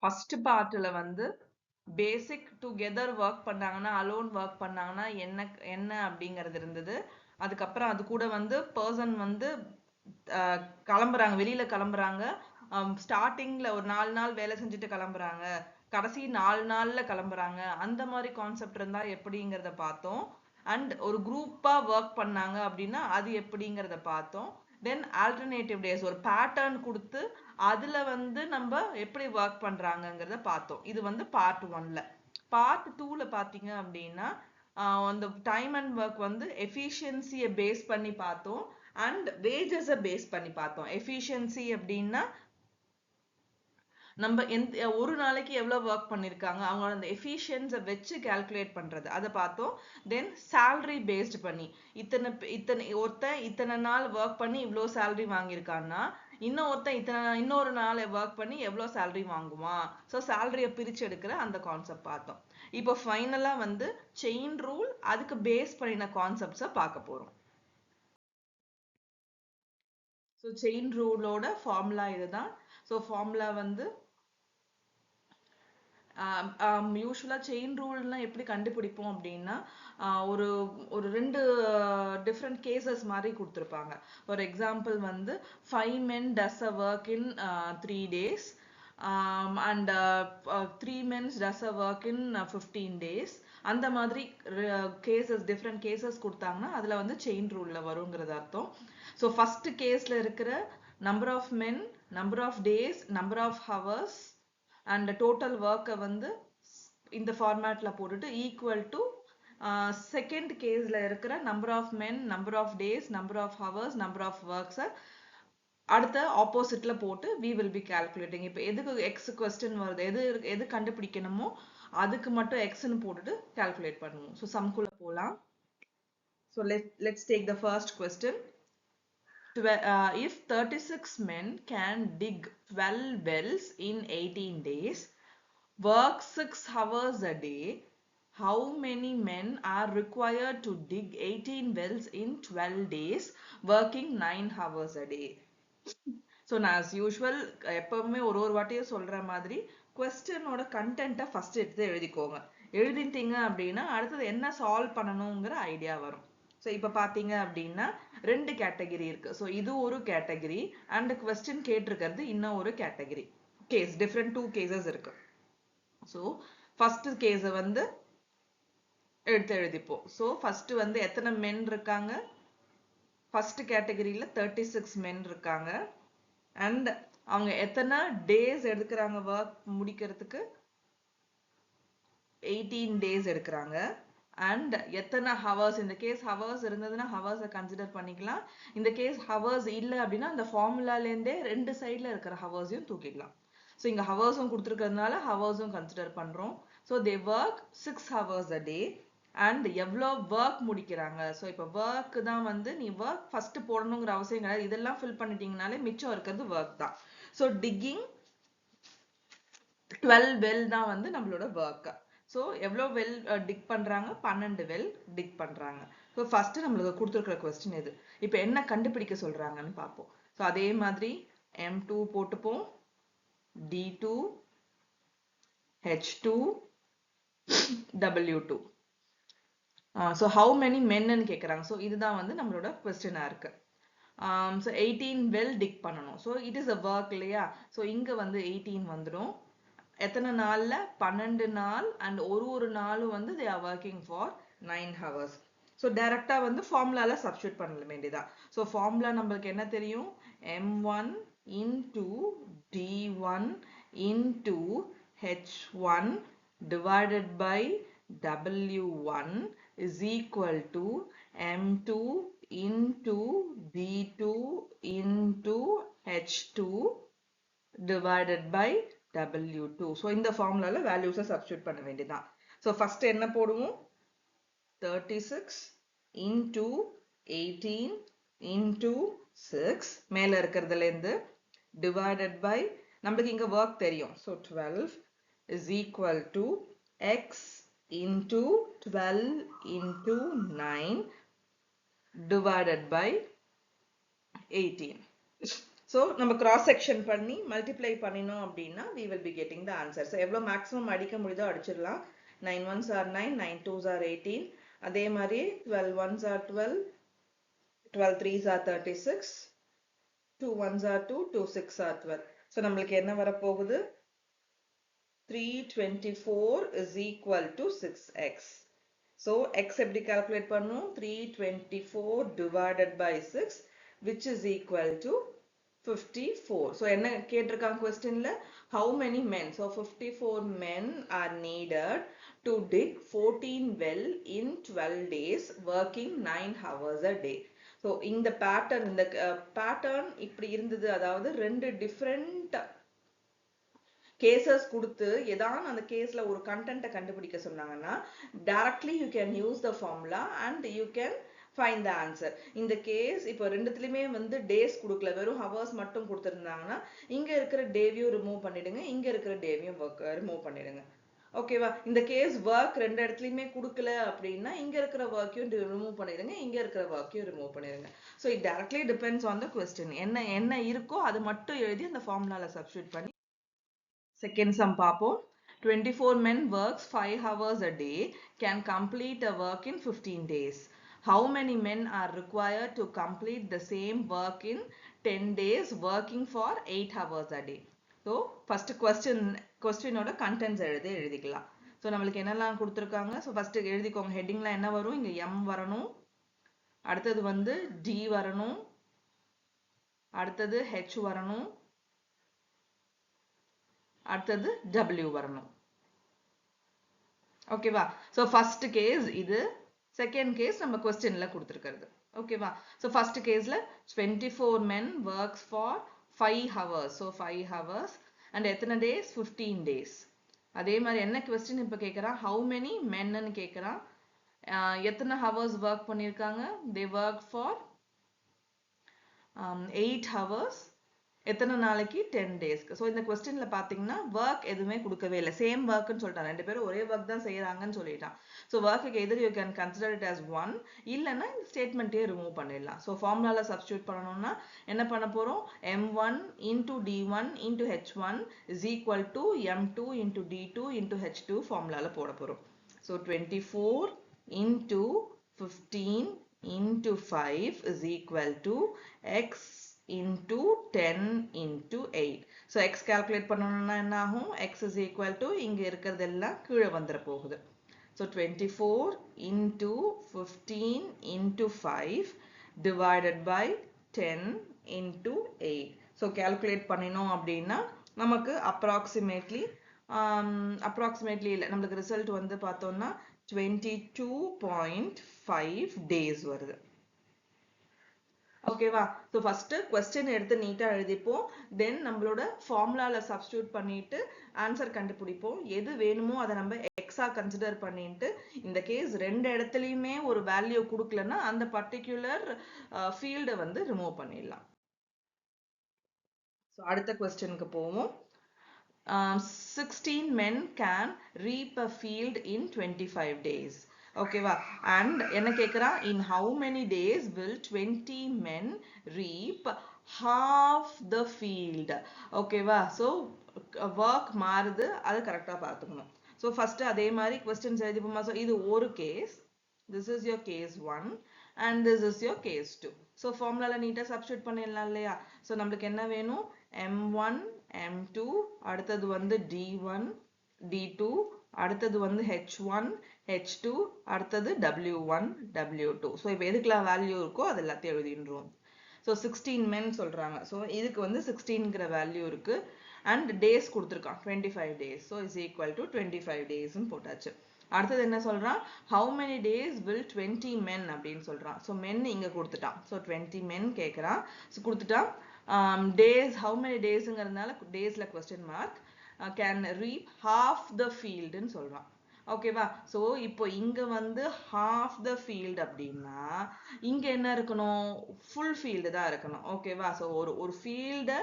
First பார்ட்ல வந்து பேசிக் together work பண்ணாங்கன்னா அலோன் ஒர்க் பண்ணாங்கன்னா என்ன என்ன அப்படிங்கிறது இருந்தது. அதுக்கப்புறம் அது கூட வந்து பர்சன் வந்து கிளம்புறாங்க, வெளியில கிளம்புறாங்க. ஸ்டார்டிங்ல ஒரு 4 நாள் வேலை செஞ்சுட்டு கிளம்புறாங்க, கடைசி 4 நாள்ல கிளம்புறாங்க. அந்த மாதிரி கான்செப்ட் இருந்தா எப்படிங்கிறத பார்த்தோம். அண்ட் ஒரு குரூப்பா ஒர்க் பண்ணாங்க அப்படின்னா அது எப்படிங்கிறத பார்த்தோம். தென் ஆல்டர்னேட்டிவ் டேஸ் ஒரு பேட்டர்ன் கொடுத்து அதுல வந்து நம்ம எப்படி ஒர்க் பண்றாங்கங்கிறத பார்த்தோம். இது வந்து பார்ட் 1ல. பார்ட் 2ல பாத்தீங்க அப்படின்னா அந்த டைம் அண்ட் ஒர்க் வந்து எஃபிஷியன்சியை பேஸ் பண்ணி பார்த்தோம் அண்ட் வேஜஸை பேஸ் பண்ணி பார்த்தோம். எஃபிஷியன்சி அப்படின்னா நம்ம ஒரு நாளைக்கு எவ்வளவு ஒர்க் பண்ணிருக்காங்க அவங்களோட அந்த எஃபிஷியன்ஸை வச்சு கால்குலேட் பண்றது அதை பார்த்தோம். தென் salary பேஸ்ட் பண்ணி ஒருத்தன் இத்தனை நாள் ஒர்க் பண்ணி இவ்வளோ salary வாங்கியிருக்கான்னா இன்னொரு நாள் ஒர்க் பண்ணி எவ்வளோ salary வாங்குவான். ஸோ சேலரியை பிரிச்சு எடுக்கிற அந்த கான்செப்ட் பார்த்தோம். இப்போ ஃபைனலா வந்து செயின் ரூல் அதுக்கு பேஸ் பண்ணின கான்செப்ட்ஸை பார்க்க போறோம். ஸோ செயின் ரூலோட ஃபார்முலா இதுதான். ஸோ ஃபார்முலா வந்து யூஸ்வலா செயின் ரூல்னா எப்படி கண்டுபிடிப்போம் அப்படின்னா ஒரு ஒரு 2 டிஃப்ரெண்ட் கேசஸ் மாதிரி கொடுத்துருப்பாங்க. ஃபார் எக்ஸாம்பிள் வந்து 5 men does a work in 3 days and 3 men does a work in 15 days. அந்த மாதிரி கேசஸ் டிஃப்ரெண்ட் கேசஸ் கொடுத்தாங்கன்னா அதுல வந்து செயின் ரூல்ல வருங்கிறது அர்த்தம். ஸோ ஃபர்ஸ்ட் கேஸ்ல இருக்கிற number of men, number of days, number of hours and total work வந்து இந்த ஃபார்மேட்ல போட்டுட்டு ஈக்குவல் டு செகண்ட் கேஸ்ல இருக்கிற number of men, number of days, number of hours, number of ஒர்க்ஸை அடுத்த ஆப்போசிட்ல போட்டு we will be calculating. இப்போ எதுக்கு எக்ஸ் கொஸ்டின் வருது, எது கண்டுபிடிக்கணுமோ அதுக்கு மட்டும் எக்ஸ்ன்னு போட்டுட்டு கால்குலேட் பண்ணுவோம். ஸோ சம்குள்ள போலாம். So let's take the first question. If 36 men can dig 12 wells in 18 days, work 6 hours a day, how many men are required to dig 18 wells in 12 days, working 9 hours a day? So நான் as usual எப்பவுமே ஒரு வாட்டியும் சொல்ற மாதிரி கொஸ்டினோட கண்டென்ட்டை first எடுத்து எழுதிக்கோங்க. எழுதிட்டீங்க அப்படின்னா அடுத்தது என்ன சால்வ் பண்ணணுங்கிற ஐடியா வரும். ஸோ இப்போ பார்த்தீங்க அப்படின்னா 2 கேட்டகரி இருக்கு. ஸோ இது ஒரு கேட்டகரி அண்ட் கொஸ்டின் கேட்டிருக்கிறது இன்னும் ஒரு கேட்டகரி. கேஸ் டிஃப்ரெண்ட் 2 கேசஸ் இருக்கு. ஸோ ஃபர்ஸ்ட் கேஸை வந்து எடுத்து எழுதிப்போம். ஸோ ஃபர்ஸ்ட் வந்து எத்தனை மென் இருக்காங்க? ஃபர்ஸ்ட் கேட்டகரியில 36 மென் இருக்காங்க அண்ட் அவங்க எத்தனை டேஸ் எடுக்கிறாங்க ஒர்க் முடிக்கிறதுக்கு? 18 டேஸ் எடுக்கிறாங்க. அண்ட் எத்தனை ஹவர்ஸ், இந்த கேஸ் ஹவர்ஸ் இருந்ததுன்னா ஹவர்ஸை கன்சிடர் பண்ணிக்கலாம். இந்த கேஸ் ஹவர்ஸ் இல்லை அப்படின்னா அந்த ஃபார்முலாலேருந்தே 2 சைடில் இருக்கிற ஹவர்ஸையும் தூக்கிடலாம். ஸோ இங்கே ஹவர்ஸும் கொடுத்துருக்கிறதுனால ஹவர்ஸும் கன்சிடர் பண்ணுறோம். So they work 6 hours a day and எவ்வளோ ஒர்க் முடிக்கிறாங்க. ஸோ இப்போ ஒர்க் தான் வந்து நீ ஒர்க் ஃபர்ஸ்ட் போடணுங்கிற அவசியம் கிடையாது. இதெல்லாம் ஃபில் பண்ணிட்டீங்கனாலே மிச்சம் இருக்கிறது ஒர்க் தான். ஸோ டிக்கிங் 12 வெல் தான் வந்து நம்மளோட ஒர்க். ஸோ எவ்வளோ வெல் டிக் பண்றாங்க? 12 வெல் டிக் பண்றாங்க. ஸோ ஃபர்ஸ்ட் நம்மளுக்கு கொடுத்துருக்கிற கொஸ்டின் இது. இப்போ என்ன கண்டுபிடிக்க சொல்றாங்கன்னு பார்ப்போம். ஸோ அதே மாதிரி M2 போட்டுப்போம், D2, H2, W2. So how many மென்னு கேட்குறாங்க. ஸோ இதுதான் வந்து நம்மளோட கொஸ்டினா இருக்கு. ஸோ 18 வெல் டிக் பண்ணணும். So it is a work இல்லையா? ஸோ இங்க வந்து 18 வந்துடும். எத்தனை நாள்ல? 12 நாள் அண்ட் ஒரு நாளும் வந்து they are working for 9 hours. So டைரக்டா வந்து ஃபார்முலால சப்ஸ்டியூட் பண்ண வேண்டியதா. ஸோ ஃபார்முலா நம்மளுக்கு என்ன தெரியும்? M1 into D1 into H1 divided by W1 is equal to M2 into D2 into H2 divided by W2. So இந்த ஃபார்முலால வேல்யூஸை சப்ஸ்டியூட் பண்ண வேண்டியதான். ஸோ ஃபர்ஸ்ட் என்ன போடுவோம்? 36 into 18 into 6 மேல இருக்கிறதுல இருந்து divided by நம்மளுக்கு இங்க ஒர்க் தெரியும். So 12 is equal to x into 12 into 9 divided by 18. So நம்ம கிராஸ் செக்ஷன் பண்ணி மல்டிப்ளை பண்ணினோம் அப்படின்னா we will be getting the answer. So எவ்வளோ மேக்ஸிமம் அடிக்க முடியுதோ அடிச்சிடலாம். 9 1s are 9, 9 2s are 18. அதே மாதிரி 12 1s are 12, 12 3s are 36, 2 1s are 2, 2 6 are 12. So நம்மளுக்கு என்ன வரப்போகுது? 324 is equal to 6x. So x எப்படி calculate பண்ணும்? 324 divided by 6, which is equal to 54. So என்ன கேட்டிருக்காங்க questionல? How many men? So 54 men are needed to dig 14 well in 12 days, working 9 hours a day. So இந்த pattern, இந்த pattern இப்படி இருந்தது. அதாவது ரெண்டு different cases கொடுத்து ஏதாவது அந்த கேஸ்ல ஒரு கண்டென்ட்டை கண்டுபிடிக்க சொன்னாங்கன்னா directly you can use the formula and you can find the answer. இந்த கேஸ் இப்போ ரெண்டுத்துலயுமே வந்து டேஸ் கொடுக்கல, வெறும் ஹவர்ஸ் மட்டும் கொடுத்துருந்தாங்கன்னா இங்க இருக்கிற டேவையும் ரிமூவ் பண்ணிடுங்க, இங்க இருக்கிற டேவையும் ரிமூவ் பண்ணிடுங்க. ஓகேவா? இந்த கேஸ் ஒர்க் ரெண்டு இடத்துலயுமே கொடுக்கல அப்படின்னா இங்க இருக்கிற ஒர்க்கையும் ரிமூவ் பண்ணிடுங்க, இங்க இருக்கிற ஒர்க்கையும் ரிமூவ் பண்ணிடுங்க. So it directly depends on the question. என்ன என்ன இருக்கோ அது மட்டும் எழுதி அந்த ஃபார்முலால சப்ஸ்டிட்யூட் பண்ணி செகண்ட் சம் பார்ப்போம். 24 men works 5 hours a day can complete a work in 15 days. How many men are required to complete the same work in 10 days working for 8 hours a day? So first question ஓட contents எழுதிக்கலாம். So நம்மளுக்கு என்னெல்லாம் கொடுத்திருக்காங்க? So first எழுதிக்கோங்க. ஹெட்டிங்ல என்ன வரும்? இங்க M வரணும், அடுத்தது வந்து D வரணும், அடுத்தது H வரணும், அடுத்தது W வரணும். ஓகேவா? So first case இது, second case நம்ம questionல கொடுத்திருக்கிறது. ஓகேவா? So first caseல 24 men works for 5 hours. So 5 hours and எத்தனை days? 15 days. அதே மாதிரி என்ன question இப்ப கேக்குறான்? How many men ன்னு கேக்குறான். எத்தனை hours work பண்ணிருக்காங்க? They work for 8 hours. எத்தனை நாளைக்கு? 10 days. ஸோ இந்த கொஸ்டின்ல பாத்தீங்கன்னா ஒர்க் எதுவுமே கொடுக்கவே இல்லை, சேம் ஒர்க்னு சொல்லிட்டான். ரெண்டு பேரும் ஒரே ஒர்க் தான் செய்யறாங்கன்னு சொல்லிட்டான். ஸோ ஒர்க்கு எதிர் you can consider it as 1, இல்லைன்னா இந்த ஸ்டேட்மெண்ட்டே ரிமூவ் பண்ணிடலாம். ஸோ ஃபார்முலால சப்ஸ்டியூட் பண்ணணும்னா என்ன பண்ண போறோம்? m1 into d1 into h1 is equal to m2 into d2 into h2 ஃபார்முலால போட போறோம். So 24 into 15 into 5 is equal to x into 10 into 8. So x calculate பண்ணனும்னா என்ன ஆகும்? x is equal to இங்க இருக்கிறதெல்லாம் கீழே வந்துற போகுது. So 24 into 15 into 5 divided by 10 into 8. So calculate பண்ணினோம் அப்படின்னா நமக்கு approximately இல்ல, நமக்கு ரிசல்ட் வந்து பார்த்தோம்னா 22.5 days வருது. ஓகேவா? ஸோ ஃபர்ஸ்ட் கொஸ்டின் எடுத்து நீட்டா எழுதிப்போம், தென் நம்மளோட ஃபார்முலால சப்ஸ்டியூட் பண்ணிட்டு ஆன்சர் கண்டுபிடிப்போம். எது வேணுமோ அதை நம்ம எக்ஸா கன்சிடர் பண்ணிட்டு, இந்த கேஸ் ரெண்டு இடத்துலையுமே ஒரு வேல்யூ கொடுக்கலன்னா அந்த பர்டிகுலர் ஃபீல்டை வந்து ரிமூவ் பண்ணிடலாம். ஸோ அடுத்த கொஸ்டினுக்கு போவோம். 16 men can reap a field in 25 days. ஓகேவா? அண்ட் என்ன கேட்குறான்? in how many days will 20 men reap half the field? ஓகேவா? ஸோ ஒர்க் மாறுது, அது கரெக்டாக பார்த்துக்கணும். ஸோ ஃபர்ஸ்ட் அதே மாதிரி கொஸ்டின்ஸ் எழுதிப்போமா? ஸோ இது ஒரு case, this is your case 1 and this is your case 2. So ஃபார்முலால நீட்டாக சப்ஸ்டியூட் பண்ணிடலாம் இல்லையா? ஸோ நம்மளுக்கு என்ன வேணும்? m1 m2, அடுத்தது வந்து d1 d2, அடுத்தது வந்து h1 h2, அடுத்தது w1 w2. ஸோ இப்போ எதுக்கெல்லாம் வேல்யூ இருக்கோ அது எல்லாத்தையும் எழுதிடுறோம். ஸோ 16 men சொல்றாங்க. ஸோ இதுக்கு வந்து 16ங்கிற வேல்யூ இருக்கு அண்ட் டேஸ் கொடுத்துருக்கான் 25 days. So is equal to 25 daysன்னு போட்டாச்சு. அடுத்தது என்ன சொல்றான்? how many days will 20 men அப்படின்னு சொல்றான். ஸோ men இங்க கொடுத்துட்டான். ஸோ 20 men கேட்குறான். ஸோ கொடுத்துட்டான். days how many daysங்கிறதுனால daysல question mark, can reap half the field ன்னு சொல்றான். ஓகேவா? ஸோ இப்போ இங்க வந்து half the field அப்படின்னா இங்க என்ன இருக்கணும்? ஃபுல் ஃபீல்டு தான் இருக்கணும். ஓகேவா? ஸோ ஒரு ஃபீல்டை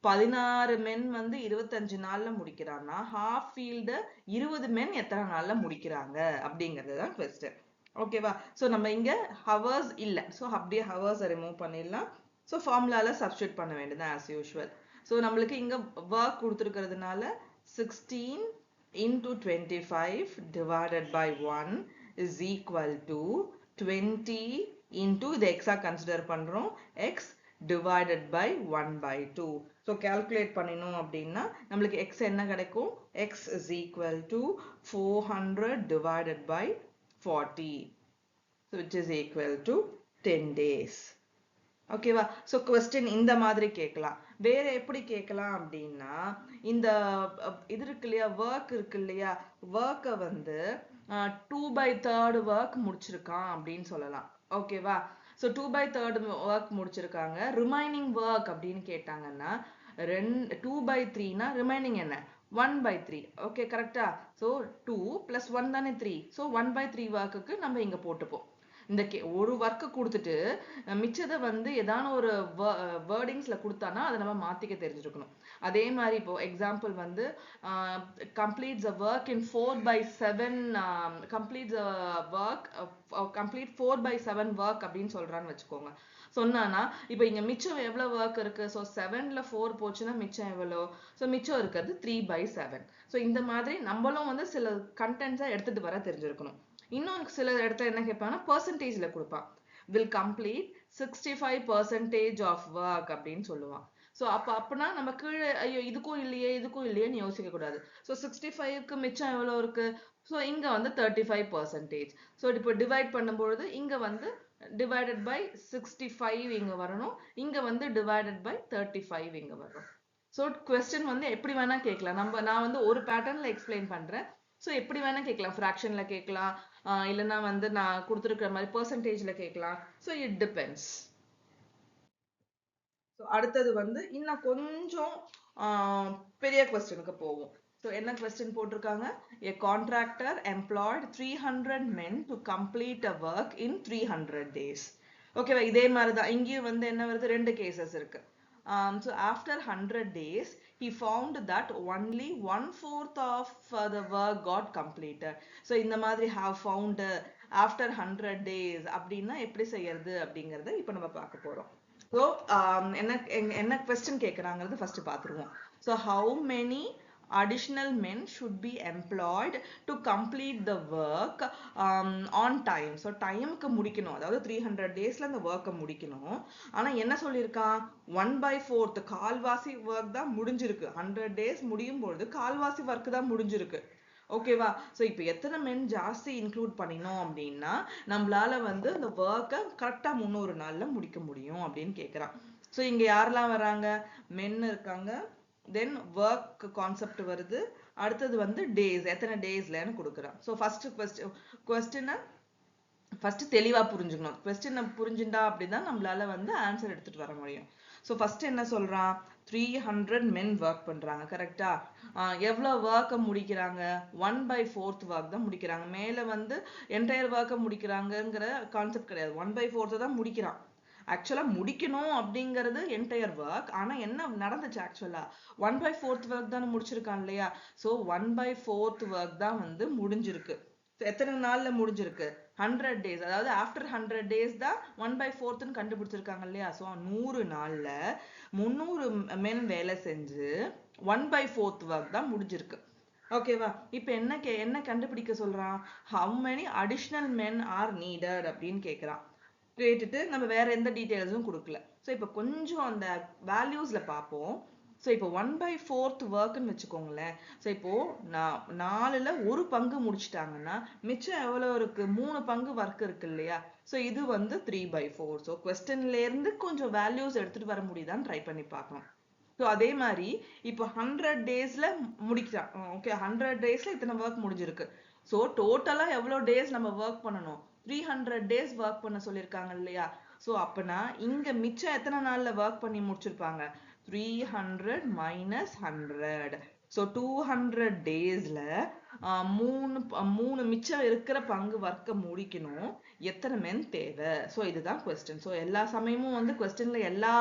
16 men வந்து 25 நாள்ல முடிக்கிறான்னா half ஃபீல்டை 20 men எத்தனை நாள்ல முடிக்கிறாங்க அப்படிங்கிறது தான் கொஸ்டின். ஓகேவா? ஸோ நம்ம இங்க ஹவர்ஸ் இல்லை, ஸோ அப்படியே ஹவர்ஸை ரிமூவ் பண்ணிடலாம். ஸோ ஃபார்முலாவில் சப்ஸ்டியூட் பண்ண வேண்டியது ஆஸ் யூஷுவல். ஸோ நம்மளுக்கு இங்கே work கொடுத்துருக்கிறதுனால 16 into 25 divided by 1 is equal to 20 into the x consider பண்றோம் x divided by 1 by 2. So calculate பண்ணினோம் அப்படின்னா நம்மளுக்கு x என்ன கிடைக்கும்? X is equal to 400 divided by 40, so which is equal to 10 days. ஓகேவா? So question இந்த மாதிரி கேட்கலாம். வேற எப்படி கேட்கலாம் அப்படின்னா இந்த இது இருக்கு இல்லையா, ஒர்க் இருக்கு இல்லையா, ஒர்க்கை வந்து 2/3 ஒர்க் முடிச்சிருக்கான் அப்படின்னு சொல்லலாம். ஓகேவா? ஸோ 2/3 ஒர்க் முடிச்சிருக்காங்க. ரிமைனிங் ஒர்க் அப்படின்னு கேட்டாங்கன்னா 2/3னா ரிமைனிங் என்ன? 1/3. ஓகே, கரெக்டா? ஸோ 2 + 1 தானே 3. ஸோ 1/3 ஒர்க்குக்கு நம்ம இங்க போட்டுப்போம். இந்த ஒரு ஒர்க்கு கொடுத்துட்டு மிச்சதை வந்து ஏதான ஒரு வேர்டிங்ஸ்ல கொடுத்தானா அதை நம்ம மாத்திக்க தெரிஞ்சிருக்கணும். அதே மாதிரி இப்போ எக்ஸாம்பிள் வந்து completes a work in 4/7 completes a work complete 4/7 work அப்படின்னு சொல்றான்னு வச்சுக்கோங்க. சொன்னானா இப்போ இங்க மிச்சம் எவ்வளவு ஒர்க் இருக்கு? ஸோ 7ல 4 போச்சுன்னா மிச்சம் எவ்வளோ? ஸோ மிச்சம் இருக்கிறது 3/7. ஸோ இந்த மாதிரி நம்மளும் வந்து சில கண்டென்ட்ஸை எடுத்துட்டு வர தெரிஞ்சிருக்கணும். இன்னொன்று சில இடத்துல என்ன கேட்பாங்கன்னா பர்சன்டேஜ்ல கொடுப்பான். வில் கம்ப்ளீட் 65% ஆஃப் ஒர்க் அப்படின்னு சொல்லுவான். ஸோ அப்படின்னா நம்ம கீழே ஐயோ இதுக்கும் இல்லையேன்னு யோசிக்க கூடாது. ஸோ 65க்கு மிச்சம் எவ்வளோ இருக்கு? ஸோ இங்க வந்து 35%. ஸோ இப்போ டிவைட் பண்ணும்பொழுது இங்க வந்து டிவைடட் பை 65 இங்க வரணும், இங்க வந்து டிவைடட் பை 35 இங்க வரும். ஸோ கொஸ்டின் வந்து எப்படி வேணா கேட்கலாம். நான் வந்து ஒரு பேட்டர்ன்ல எக்ஸ்பிளைன் பண்றேன். ஸோ எப்படி வேணா கேட்கலாம். ஃப்ராக்ஷன்ல கேட்கலாம், இல்லைன்னா வந்து நான் கொடுத்துருக்கிற மாதிரி பெர்சன்டேஜ்ல கேட்கலாம். So it depends. ஸோ அடுத்தது வந்து இன்னும் கொஞ்சம் பெரிய கொஸ்டினுக்கு போவோம். ஸோ என்ன கொஸ்டின் போட்டிருக்காங்க? A contractor employed 300 men to complete a work in 300 days. ஓகேவா? இதே மாதிரி தான் இங்கேயும் வந்து என்ன வருது? 2 கேசஸ் இருக்கு. So after 100 days, he found that only 1/4 of the work got completed. So இந்த மாதிரி have found after 100 days அப்படின்னா எப்படி செய்யறது அப்படிங்கறத இப்போ நம்ம பார்க்க போறோம். So என்ன கொஸ்டின் கேட்கறாங்கிறது ஃபர்ஸ்ட் பார்த்துருவோம். So how many additional men should be employed to complete the work on time? So டைமுக்கு முடிக்கணும், அதாவது 300 daysல அந்த ஒர்க்கை முடிக்கணும். ஆனா என்ன சொல்லியிருக்கான்? 1/4 கால்வாசி ஒர்க் தான் முடிஞ்சிருக்கு. 100 days முடியும் பொழுது கால்வாசி ஒர்க் தான் முடிஞ்சிருக்கு. ஓகேவா? ஸோ இப்போ எத்தனை மென் ஜாஸ்தி இன்க்ளூட் பண்ணினோம் அப்படின்னா நம்மளால வந்து அந்த ஒர்க்கை கரெக்டா 300 நாள்ல முடிக்க முடியும் அப்படின்னு கேட்குறான். ஸோ இங்க யாரெல்லாம் வராங்க? மென் இருக்காங்க, தென் ஒர்க் கான்செப்ட் வருது, அடுத்தது வந்து டேஸ், எத்தனை டேஸ்லன்னு கொடுக்குறான். ஸோ ஃபர்ஸ்ட் கொஸ்டினை ஃபர்ஸ்ட் தெளிவா புரிஞ்சுக்கணும். கொஸ்டினை புரிஞ்சுட்டா அப்படிதான் நம்மளால வந்து ஆன்சர் எடுத்துட்டு வர முடியும். ஸோ ஃபர்ஸ்ட் என்ன சொல்றான்? 300 மென் ஒர்க் பண்றாங்க. கரெக்டா? எவ்வளவு ஒர்க்கை முடிக்கிறாங்க? 1/4 ஒர்க் தான் முடிக்கிறாங்க. மேல வந்து என்டையர் ஒர்க்கை முடிக்கிறாங்கிற கான்செப்ட் கிடையாது. 1/4 தான் முடிக்கிறான். ஆக்சுவலா முடிக்கணும் அப்படிங்கிறது என்டையர் ஒர்க். ஆனா என்ன நடந்துச்சு? ஆக்சுவலா 1/4 ஒர்க் தானே முடிச்சிருக்கான் இல்லையா? ஸோ 1/4 ஒர்க் தான் வந்து முடிஞ்சிருக்கு. எத்தனை நாள்ல முடிஞ்சிருக்கு? 100 days. அதாவது ஆஃப்டர் 100 days தான் 1/4ன்னு கண்டுபிடிச்சிருக்காங்க இல்லையா? ஸோ 100 நாள்ல 300 மென் வேலை செஞ்சு 1/4 ஒர்க் தான் முடிஞ்சிருக்கு. ஓகேவா? இப்போ என்ன கண்டுபிடிக்க சொல்றான்? How many additional men R needed அப்படின்னு கேட்கிறான். கேட்டுட்டு நம்ம வேற எந்த டீட்டெயில்ஸும் கொடுக்கல. ஸோ இப்போ கொஞ்சம் அந்த வேல்யூஸ்ல பார்ப்போம். ஸோ இப்போ 1/4 ஒர்க்குன்னு வச்சுக்கோங்களேன். ஸோ இப்போ 4ல் 1 பங்கு முடிச்சிட்டாங்கன்னா மிச்சம் எவ்வளோ இருக்கு? 3 பங்கு ஒர்க் இருக்கு இல்லையா? ஸோ இது வந்து 3/4. ஸோ கொஸ்டின்ல இருந்து கொஞ்சம் வேல்யூஸ் எடுத்துட்டு வர முடியுதான்னு ட்ரை பண்ணி பார்க்கணும். ஸோ அதே மாதிரி இப்போ 100 daysல முடிக்கிறான். ஓகே, 100 daysல இத்தனை ஒர்க் முடிஞ்சிருக்கு. ஸோ டோட்டலா எவ்வளோ டேஸ் நம்ம ஒர்க் பண்ணணும்? 300 days ஒர்க் பண்ண சொல்லியிருக்காங்க இல்லையா? ஸோ அப்பனா இங்க மிச்சம் எத்தனை நாள்ல ஒர்க் பண்ணி முடிச்சிருப்பாங்க? 300 minus 100. ஸோ 200 daysல மூணு மிச்சம் இருக்கிற பங்கு ஒர்க்கை முடிக்கணும். எத்தனை மென் தேவை? ஸோ இதுதான் கொஸ்டின். ஸோ எல்லா சமயமும் வந்து கொஸ்டின்ல எல்லா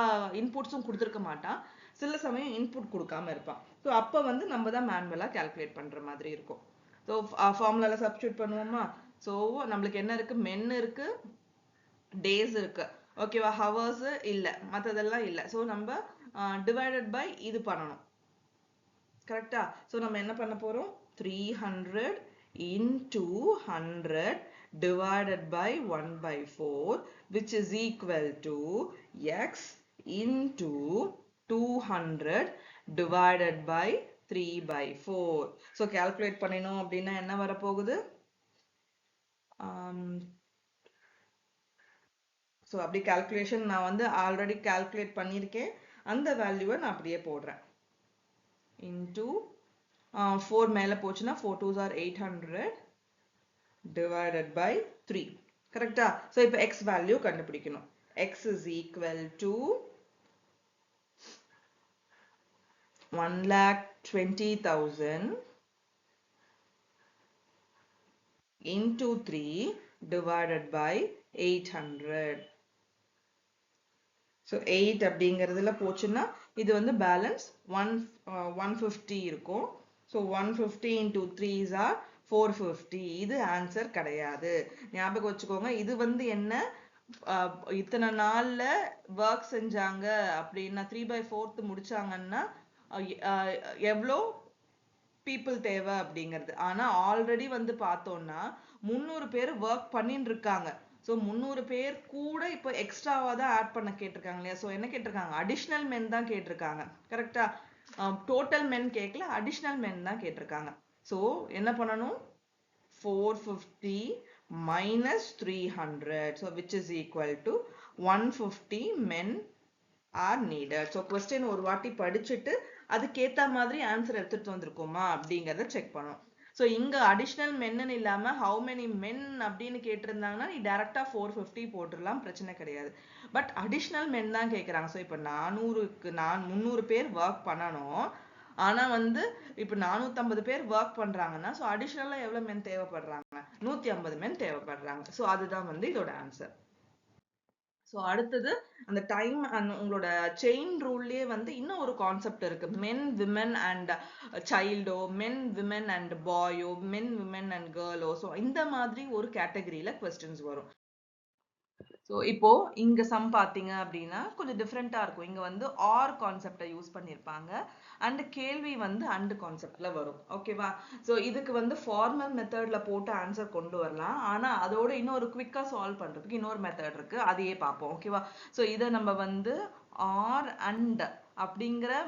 இன்புட்ஸும் கொடுத்துருக்க மாட்டான். சில சமயம் இன்புட் கொடுக்காம இருப்பான். ஸோ அப்போ வந்து நம்ம தான் மேனுவலா கால்குலேட் பண்ற மாதிரி இருக்கும். ஸோ ஃபார்முலால சப்ஸ்டியூட் பண்ணுவோமா? ஸோ நம்மளுக்கு என்ன இருக்கு? மென் இருக்கு, டேஸ் இருக்கு. ஓகேவா? ஹவர்ஸ் இல்ல, மற்றதெல்லாம் இல்லை. ஸோ நம்ம டிவைடட் பை இது பண்ணணும். கரெக்டா? ஸோ நம்ம என்ன பண்ண போறோம்? 300 into 100 divided by 1/4, which is equal to x into 200 divided by 3/4. So calculate பண்ணினோம் அப்படின்னா என்ன வரப்போகுது? ஸோ அப்படி calculation நான் வந்து ஆல்ரெடி calculate பண்ணியிருக்கேன். அந்த வேல்யூவை நான் அப்படியே போடுறேன். into 4 மேல போச்சுன்னா 4 2s are 800 divided by 3. கரெக்டா? ஸோ இப்போ x வேல்யூ கண்டுபிடிக்கணும். x is equal to 1,20,000 into 3 divided by 800. So 8 அப்படிங்கிறதுல போச்சுன்னா இது வந்து பேலன்ஸ் 150 இருக்கும். So 150 into 3s are 450. இது ஆன்சர் கிடையாது. ஞாபகம் வச்சுக்கோங்க. இது வந்து என்ன, இத்தனை நாள்ல ஒர்க் செஞ்சாங்க அப்படின்னா 3/4 முடிச்சாங்கன்னா எவ்வளோ பீப்புள் தேவை அப்படிங்கிறது. ஆனா ஆல்ரெடி வந்து பார்த்தோம்னா 300 பேர் ஒர்க் பண்ணிட்டு இருக்காங்க. ஸோ 300 பேர் கூட இப்போ எக்ஸ்ட்ராவா தான் ஆட் பண்ண கேட்டிருக்காங்க இல்லையா? ஸோ என்ன கேட்டிருக்காங்க? அடிஷ்னல் மென் தான் கேட்டிருக்காங்க. கரெக்டா? டோட்டல் மென் கேட்கல, அடிஷ்னல் மென் தான் கேட்டிருக்காங்க. ஸோ என்ன பண்ணணும்? 450 minus 300, so which is equal to 150 men are needed. So question ஒரு வாட்டி படிச்சுட்டு அதுக்கேத்த மாதிரி ஆன்சர் எடுத்துட்டு வந்திருக்கோமா அப்படிங்கறத செக் பண்ணணும். ஸோ இங்க அடிஷ்னல் மென்னு இல்லாம ஹவு மெனி மென் அப்படின்னு கேட்டிருந்தாங்கன்னா நீ டைரக்டா 450 போட்டுடலாம், பிரச்சனை கிடையாது. பட் அடிஷ்னல் மென் தான் கேட்கறாங்க. ஸோ இப்போ 300 பேர் ஒர்க் பண்ணணும். ஆனா வந்து இப்போ 450 பேர் ஒர்க் பண்றாங்கன்னா ஸோ அடிஷ்னலா எவ்வளவு மென் தேவைப்படுறாங்க? 150 மென் தேவைப்படுறாங்க. ஸோ அதுதான் வந்து இதோட ஆன்சர். ஸோ அடுத்தது அந்த டைம் உங்களோட செயின் ரூல்லேயே வந்து இன்னும் ஒரு கான்செப்ட் இருக்கு. மென் விமன் அண்ட் சைல்டோ, மென் விமன் அண்ட் பாயோ, மென் விமன் அண்ட் கேர்ளோ. ஸோ இந்த மாதிரி ஒரு கேட்டகரியில கொஸ்டின்ஸ் வரும். ஸோ இப்போ இங்க சம் பார்த்தீங்க அப்படின்னா கொஞ்சம் டிஃப்ரெண்டா இருக்கும். இங்க வந்து ஆர் கான்செப்டை யூஸ் பண்ணியிருப்பாங்க அண்ட் கேள்வி வந்து அண்ட் கான்செப்ட்ல வரும். ஓகேவா? ஸோ இதுக்கு வந்து ஃபார்மல் மெத்தட்ல போட்டு ஆன்சர் கொண்டு வரலாம். ஆனா அதோட இன்னொரு குவிக்கா சால்வ் பண்றதுக்கு இன்னொரு மெத்தட் இருக்கு, அதையே பார்ப்போம். ஓகேவா? ஸோ இதை நம்ம வந்து ஆர் அண்ட் அப்படிங்கிற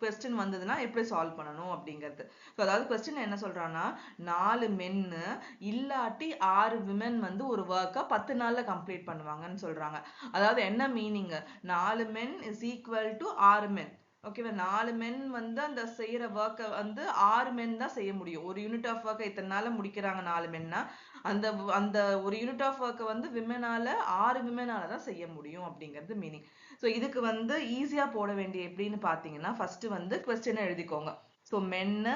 கொஸ்டின் வந்ததுன்னா எப்படி சால்வ் பண்ணணும் அப்படிங்கிறது. ஸோ அதாவது கொஸ்டின் என்ன சொல்றான்னா 4 மென்னு இல்லாட்டி 6 விமன் வந்து ஒரு ஒர்க்கை 10 நாள்ல கம்ப்ளீட் பண்ணுவாங்கன்னு சொல்றாங்க. அதாவது என்ன meaning? 4 men is equal to 6 மென். ஓகேவா? 4 மென் வந்து அந்த செய்யற ஒர்க்கை வந்து 6 மென் தான் செய்ய முடியும். ஒரு யூனிட் ஆஃப் ஒர்க்கை இத்தனை நாள்ல முடிக்கிறாங்க 4 மென்னா, அந்த அந்த ஒரு யூனிட் ஆஃப் ஒர்க்கை வந்து விமனால 6 விமனால தான் செய்ய முடியும் அப்படிங்கிறது மீனிங். ஸோ இதுக்கு வந்து ஈஸியா போட வேண்டிய எப்படின்னு பாத்தீங்கன்னா ஃபர்ஸ்ட் வந்து கொஸ்டினை எழுதிக்கோங்க. ஸோ மென்னு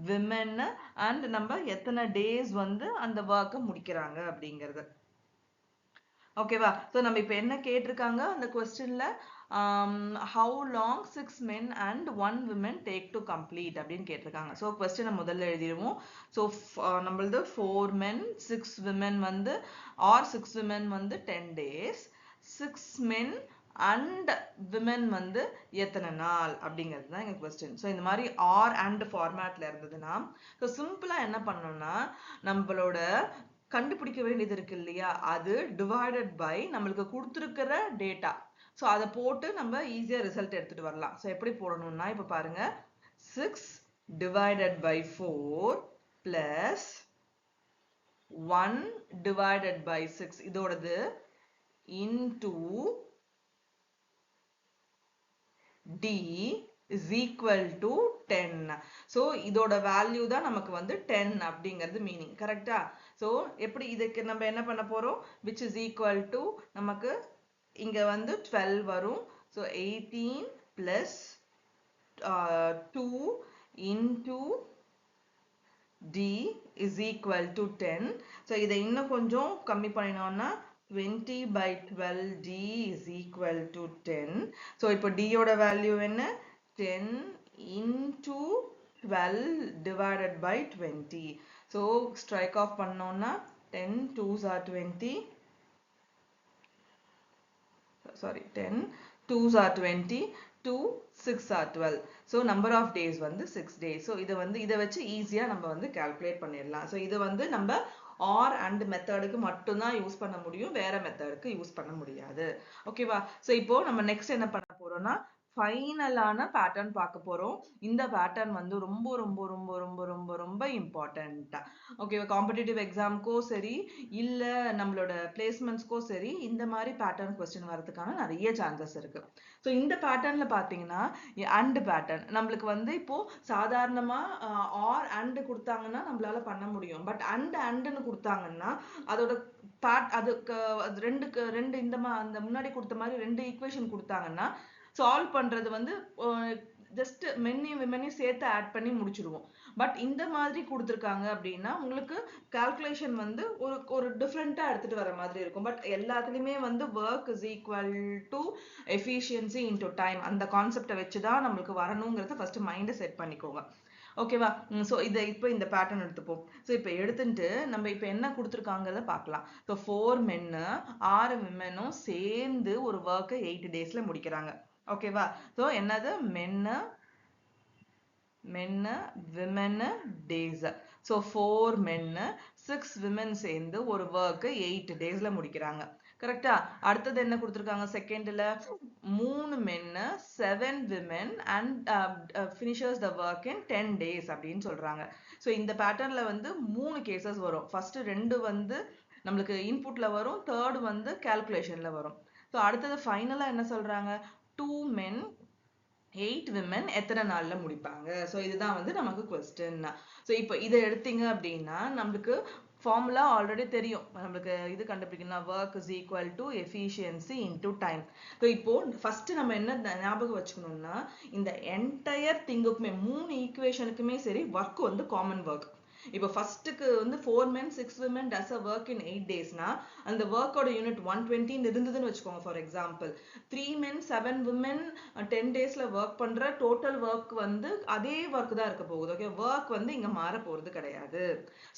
விமென்னு அண்ட் நம்ம எத்தனை டேஸ் வந்து அந்த ஒர்க்கை முடிக்கிறாங்க அப்படிங்கிறது. ஓகேவா? ஸோ நம்ம இப்போ என்ன கேட்டிருக்காங்க அந்த கொஸ்டின்ல, how long 6 men and 1 woman take to complete அப்படின்னு கேட்டிருக்காங்க. ஸோ கொஸ்டினை முதல்ல எழுதிடுவோம். ஸோ நம்மளது 4 men 6 women வந்து ஆர் 6 women வந்து 10 days, 6 men அண்ட் விமன் வந்து எத்தனை நாள் அப்படிங்கிறது தான் எங்க கொஸ்டின். ஸோ இந்த மாதிரி ஆர் அண்ட் ஃபார்மேட்ல இருந்ததுன்னா ஸோ சிம்பிளா என்ன பண்ணணும்னா நம்மளோட கண்டுபிடிக்க வேண்டியது இருக்கு இல்லையா, அது டிவைடட் பை நம்மளுக்கு கொடுத்துருக்கிற டேட்டா. ஸோ அதை போட்டு நம்ம ஈஸியா ரிசல்ட் எடுத்துட்டு வரலாம். ஸோ எப்படி போடணும்னா இப்போ பாருங்க, 6 divided by 4 plus 1 divided by 6 இதோடது into d is equal to 10. so இதோட வேல்யூ தான் நமக்கு வந்து 10 அப்படிங்கிறது மீனிங். கரெக்டா? so எப்படி இதுக்கு நம்ம என்ன பண்ண போறோம், which is equal to நமக்கு இங்க வந்து 12 வரும். so 18 plus 2 into d is equal to 10. so இதை இன்னும் கொஞ்சம் கம்மி பண்ணினோம்னா 20 by 12d is equal to 10. so இப்போ d ஓட வேல்யூ என்ன, 10 into 12 divided by 20. so strike off பண்ணோம்னா 10 2s are 20, sorry 10, 2s are 20, 2, 6 are 12. So number of days வந்து 6 days. So இதை வச்சு ஈஸியா நம்ம வந்து கால்குலேட் பண்ணிடலாம். ஸோ இது வந்து நம்ம ஆர் அண்ட் மெத்தடுக்கு மட்டும்தான் யூஸ் பண்ண முடியும், வேற மெத்தடுக்கு யூஸ் பண்ண முடியாது. ஓகேவா? ஸோ இப்போ நம்ம நெக்ஸ்ட் என்ன பண்ண போறோம்னா ஃபைனலான பேட்டர்ன் பார்க்க போறோம். இந்த பேட்டர்ன் வந்து ரொம்ப ரொம்ப ரொம்ப ரொம்ப ரொம்ப ரொம்ப இம்பார்ட்டன்ட். ஓகேவா? காம்படிட்டிவ் எக்ஸாம்க்கோ சரி இல்ல நம்மளோட பிளேஸ்மெண்ட்ஸ்க்கோ சரி இந்த மாதிரி பேட்டர்ன் கொஸ்டின் வரதுக்கான நிறைய சான்சஸ் இருக்கு. ஸோ இந்த பேட்டர்ன்ல பாத்தீங்கன்னா அண்ட் பேட்டர்ன் நம்மளுக்கு வந்து இப்போ சாதாரணமா ஆர் அண்ட் கொடுத்தாங்கன்னா நம்மளால பண்ண முடியும். பட் அண்ட்னு கொடுத்தாங்கன்னா அதோட அதுக்கு ரெண்டு அந்த முன்னாடி கொடுத்த மாதிரி ரெண்டு ஈக்குவேஷன் கொடுத்தாங்கன்னா சால்வ் பண்றது வந்து ஜஸ்ட் மென்னையும் விமெனையும் சேர்த்து ஆட் பண்ணி முடிச்சிடுவோம். பட் இந்த மாதிரி கொடுத்துருக்காங்க அப்படின்னா உங்களுக்கு கால்குலேஷன் வந்து ஒரு டிஃப்ரெண்டா எடுத்துட்டு வர மாதிரி இருக்கும். பட் எல்லாத்துலயுமே வந்து work is equal to efficiency into time அந்த கான்செப்டை வச்சுதான் நம்மளுக்கு வரணுங்கிறத ஃபர்ஸ்ட் மைண்டை செட் பண்ணிக்கோங்க. ஓகேவா? ஸோ இப்போ இந்த பேட்டர்ன் எடுத்துப்போம். ஸோ இப்போ எடுத்துட்டு நம்ம இப்போ என்ன கொடுத்துருக்காங்கிறத பார்க்கலாம். ஸோ 4 மென்னு 6 விமெனும் சேர்ந்து ஒரு ஒர்க்கை 8 daysல முடிக்கிறாங்க. ஓகேவா? ஸோ என்னது மென்னு விமென்னு டேஸ். ஸோ 4 மென்னு 6 விமென் சேர்ந்து ஒரு ஒர்க்கு 8 daysல முடிக்கிறாங்க. கரெக்டா? அடுத்தது என்ன கொடுத்துருக்காங்க செகண்ட்ல 3 மென்னு 7 women and finishes the work in 10 days அப்படின்னு சொல்றாங்க. ஸோ இந்த பேட்டர்ன்ல வந்து 3 கேசஸ் வரும். ஃபர்ஸ்ட் 2 வந்து நம்மளுக்கு இன்புட்ல வரும், தேர்ட் வந்து கால்குலேஷன்ல வரும். ஸோ அடுத்தது ஃபைனலா என்ன சொல்றாங்க 2 men 8 women எத்தனை நாள்ல முடிப்பாங்க. ஸோ இதுதான் வந்து நமக்கு கொஸ்டின். ஸோ இப்போ இதை எடுத்தீங்க அப்படின்னா நம்மளுக்கு ஃபார்முலா ஆல்ரெடி தெரியும். நம்மளுக்கு இது கண்டுபிடிக்கணும், work is equal to efficiency into time. So இப்போ ஃபர்ஸ்ட் நம்ம என்ன ஞாபகம் வச்சுக்கணும்னா இந்த என்டையர் திங்குக்குமே 3 ஈக்குவேஷனுக்குமே சரி ஒர்க் வந்து காமன் ஒர்க். இப்போ ஃபர்ஸ்ட்டுக்கு வந்து 4 men 6 women does a work in 8 daysனா அந்த ஒர்க்கோட யூனிட் 120 இருந்ததுன்னு வச்சுக்கோங்க. ஃபார் எக்ஸாம்பிள் 3 men 7 women 10 daysல ஒர்க் பண்ற டோட்டல் ஒர்க் வந்து அதே ஒர்க் தான் இருக்க போகுது. ஓகே, ஒர்க் வந்து இங்க மாற போறது கிடையாது.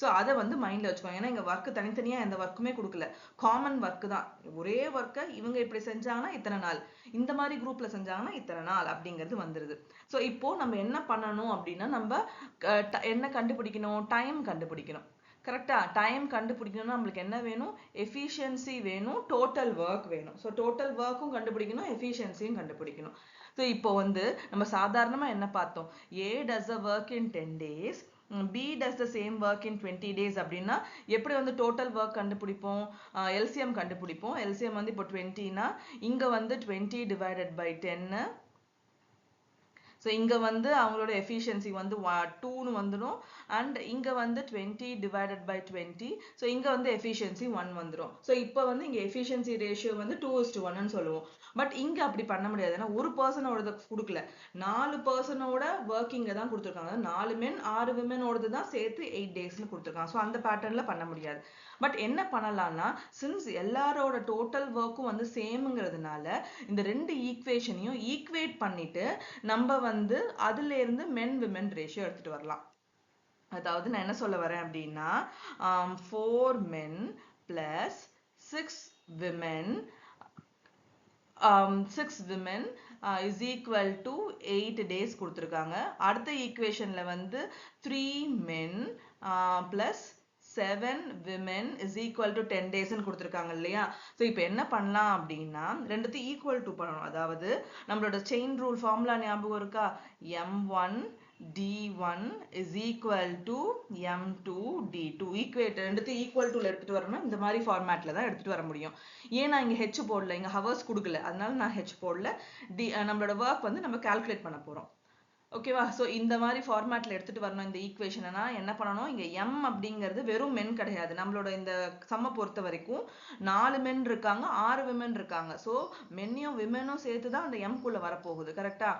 ஸோ அதை வந்து மைண்ட்ல வச்சுக்கோங்க. ஏன்னா இங்க ஒர்க் தனித்தனியா எந்த ஒர்க்குமே கொடுக்கல, காமன் ஒர்க் தான். ஒரே ஒர்க்கை இவங்க இப்படி செஞ்சாங்கன்னா இத்தனை நாள், இந்த மாதிரி குரூப்ல செஞ்சாங்கன்னா இத்தனை நாள் அப்படிங்கிறது வந்துருது. ஸோ இப்போ நம்ம என்ன பண்ணணும் அப்படின்னா நம்ம என்ன கண்டுபிடிக்கணும், டைம் கண்டுபிடிக்கணும். கரெக்டா? டைம் கண்டுபிடிக்கணும்னா நம்மளுக்கு என்ன வேணும், எஃபிஷியன்சி வேணும், டோட்டல் ஒர்க் வேணும். ஸோ டோட்டல் ஒர்க்கும் கண்டுபிடிக்கணும், எஃபிஷியன்சியும் கண்டுபிடிக்கணும். ஸோ இப்போ வந்து நம்ம சாதாரணமா என்ன பார்த்தோம், A does a work in 10 days, B does the same work in 20 days அப்படின்னா எப்படி வந்து டோட்டல் ஒர்க் கண்டுபிடிப்போம், எல்சிஎம் கண்டுபிடிப்போம். எல்சிஎம் வந்து இப்போ 20னா இங்க வந்து 20 divided by 10. ஸோ இங்க வந்து அவங்களோட எஃபிஷியன்சி வந்து 2ன்னு வந்துடும். அண்ட் இங்க வந்து 20 divided by 20. ஸோ இங்க வந்து எஃபிஷியன்சி 1 வந்துடும். ஸோ இப்போ வந்து இங்க எஃபிஷியன்சி ரேஷியோ வந்து 2:1ன்னு சொல்லுவோம். பட் இங்க அப்படி பண்ண முடியாது. ஏன்னா ஒரு பர்சனோட கொடுக்கல, 4 பர்சனோட ஒர்க்கிங்க தான் கொடுத்துருக்காங்க. 4 men 6 விமெனோடது தான் சேர்த்து 8 daysன்னு கொடுத்துருக்காங்க. ஸோ அந்த பேட்டர்ன்ல பண்ண முடியாது. பட் என்ன பண்ணலாம்னா சின்ஸ் எல்லாரோட டோட்டல் ஒர்க்கும் வந்து சேம்ங்கிறதுனால இந்த ரெண்டு ஈக்குவேஷனையும் ஈக்குவேட் பண்ணிட்டு நம்ம வந்து அதுல இருந்து மென் விமென் ரேஷியோ எடுத்துட்டு வரலாம். அதாவது நான் என்ன சொல்ல வரேன் அப்படின்னா 4 men plus 6 women is equal to 8 days கொடுத்துருக்காங்க. அடுத்த ஈக்குவேஷன்ல வந்து 3 men plus 7 women is equal to 10 days கொடுத்துருக்காங்க இல்லையா? ஸோ இப்போ என்ன பண்ணலாம் அப்படின்னா ரெண்டுத்தையும் ஈக்குவல் டு பண்ணணும். அதாவது நம்மளோட செயின் ரூல் ஃபார்முலா ஞாபகம் இருக்கா, m1 d1 is equal to m2 d2. Equate ரெண்டுத்தையும் ஈக்குவல் டுல எடுத்துட்டு வரணும். இந்த மாதிரி ஃபார்மேட்ல தான் எடுத்துட்டு வர முடியும். ஏன்னா இங்க ஹெச் போடல, இங்க ஹவர்ஸ் கொடுக்கல, அதனால நான் ஹெச் போடல. நம்மளோட ஒர்க் வந்து நம்ம கால்குலேட் பண்ண போறோம். ஓகேவா? ஸோ இந்த மாதிரி ஃபார்மேட்ல எடுத்துட்டு வரணும் இந்த ஈக்குவேஷனா. என்ன பண்ணணும், இங்க m அப்படிங்கிறது வெறும் மென் கிடையாது. நம்மளோட இந்த சம்ம பொறுத்த வரைக்கும் 4 men இருக்காங்க, 6 women இருக்காங்க. ஸோ மென்னையும் விமெனும் சேர்த்து தான் அந்த m குள்ள வரப்போகுது. கரெக்டா?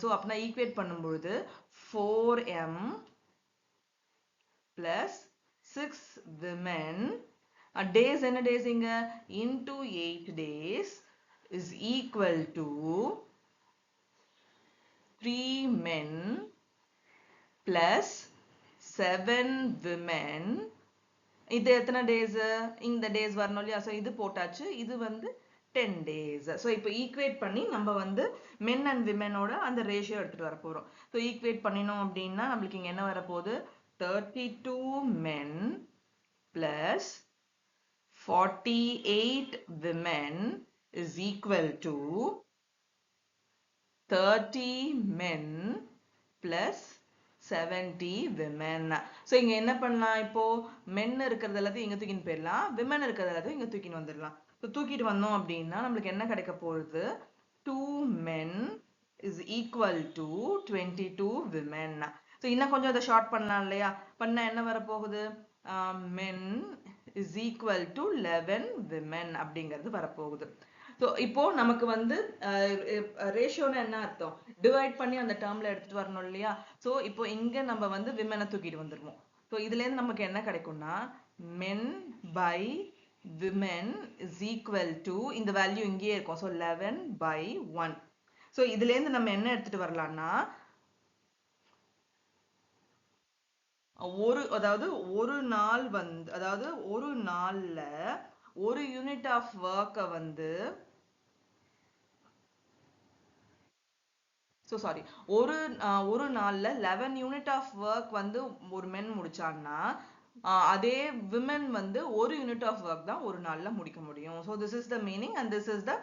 ஸோ அப்படின்னா ஈக்குவேட் பண்ணும்பொழுது 4m plus 6 women டேஸ் என்ன டேஸ் இங்க into 8 days is equal to 3 men plus 7 women. இது எத்தனை டேஸ், இந்த டேஸ் வரணும் இல்லையா? ஸோ இது போட்டாச்சு. இது வந்து 10 days. ஸோ இப்போ ஈக்குவேட் பண்ணி நம்ம வந்து மென் அண்ட் விமெனோட அந்த ரேஷியோ எடுத்துட்டு வர போறோம். ஸோ ஈக்குவேட் பண்ணினோம் அப்படின்னா நம்மளுக்கு இங்க என்ன வரப்போகுது 32 men plus 48 women is equal to 30 men plus 70 women. So இங்க என்ன பண்ணலாம், இப்போ மென் இருக்கிறது எல்லாத்தையும் இங்க தூக்கின்னு போயிடலாம், விமன் இருக்கிறது எல்லாத்தையும் இங்க தூக்கின்னு வந்துடலாம். ஸோ தூக்கிட்டு வந்தோம் அப்படின்னா நம்மளுக்கு என்ன கிடைக்க போகுது, 2 men is equal to 22 women. So இன்னும் கொஞ்சம் அதை ஷார்ட் பண்ணலாம் இல்லையா, பண்ண என்ன வரப்போகுது, men is equal to 11 women அப்படிங்கிறது வரப்போகுது. ஸோ இப்போ நமக்கு வந்து ரேஷியோன்னு என்ன அர்த்தம், டிவைட் பண்ணி அந்த டேர்ம்ல எடுத்துட்டு வரணும் இல்லையா. ஸோ இப்போ இங்க நம்ம வந்து விமனை தூக்கிட்டு வந்துருவோம். ஸோ இதுல இருந்து நமக்கு என்ன கிடைக்கும்னா men by women is equal to இந்த வேல்யூ இங்கேயே இருக்கும். So 11 by 1. ஸோ இதுல இருந்து நம்ம என்ன எடுத்துட்டு வரலாம்னா ஒரு நாள் வந்து, அதாவது ஒரு நாள்ல ஒரு யூனிட் ஆஃப் ஒர்க்கை வந்து ஒரு நாள்ல 11 யூனிட் ஆஃப் ஒர்க் வந்து ஒரு மென் முடிச்சாங்கன்னா அதே விமன் வந்து ஒரு யூனிட் ஆஃப் ஒர்க் தான் ஒரு நாள்ல முடிக்க முடியும். So this is the meaning and this is the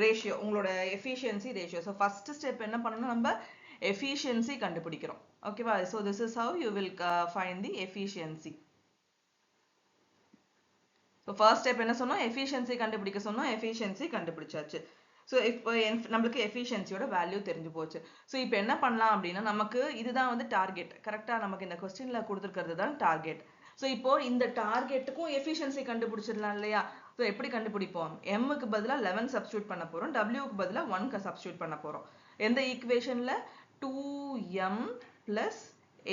ratio, உங்களோட efficiency ratio. So first step என்ன பண்ணணும், நம்ம எஃபிஷியன்சி கண்டுபிடிக்கிறோம். ஓகேவா. So this is how you will find the efficiency. So first step என்ன சொன்னோம், எஃபிஷியன்சி கண்டுபிடிக்க சொன்னோம், எஃபிஷியன்சி கண்டுபிடிச்சாச்சு. ஸோ இப்போ நம்மளுக்கு எஃபிஷியன்சியோட வேல்யூ தெரிஞ்சு போச்சு. ஸோ இப்போ என்ன பண்ணலாம் அப்படின்னா நமக்கு இதுதான் வந்து டார்கெட். கரெக்டாக நமக்கு இந்த கொஸ்டின்ல கொடுத்துருக்கிறது தான் டார்கெட். ஸோ இப்போ இந்த டார்கெட்டுக்கும் எஃபிஷியன்சி கண்டுபிடிச்சிடலாம் இல்லையா. ஸோ எப்படி கண்டுபிடிப்போம், எம்முக்கு பதிலாக 11 சப்ஸ்டியூட் பண்ண போறோம், டபிள்யூக்கு பதிலாக 1 சப்ஸ்டியூட் பண்ண போறோம். எந்த ஈக்குவேஷன்ல 2m plus